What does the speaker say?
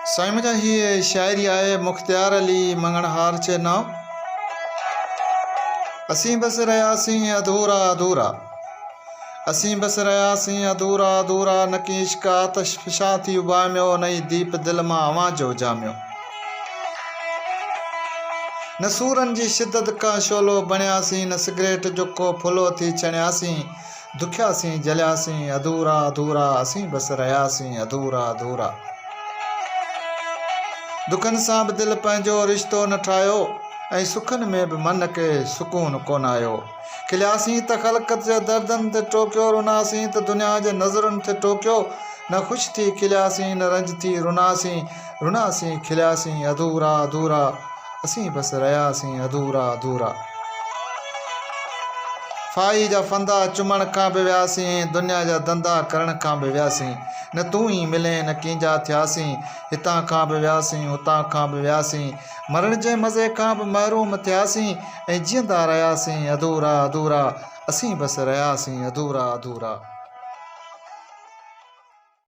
साइमजा ही शायरी आए मुख्तियार अली मंगणहार चे नाव असीं बस रयासीं अधूरा अधूरा असीं बस रयासीं अधूरा अधूरा नकी इश्क आतश फिशा थी उबाम्यो नई दीप दिल मां अवां जो जाम्यो न सूरन जी शिद्दत का शोलो बणियासीं न सिगरेट जो को फुलो थी चणियासीं दुखियासीं जलियासीं अधूरा अधूरा असीं बस रयासीं अधूरा अधूरा दुखन सां बि दिल पंहिंजो रिश्तो न ठाहियो ऐं सुखनि में बि मन खे सुकून कोन आयो खिलियासीं त ख़लक़त जे दर्दनि ते टोकियो रुनासीं त दुनिया जे नज़रुनि ते टोकियो न ख़ुशि थी खिलियासीं न रंज थी रुनासीं खिलियासीं अधूरा अधूरा असीं बसि रहियासीं अधूरा अधूरा फाई जा फंदा चुमण खां बि वियासीं दुनिया जा धंधा करण खां बि वियासीं न तूं ई मिले न कंहिंजा थियासीं हितां खां बि वियासीं हुतां खां बि वियासीं मरण जे मज़े खां बि महरूम थियासीं ऐं जीअंदा रहियासीं अधूरा अधूरा असीं बसि रहियासीं अधूरा अधूरा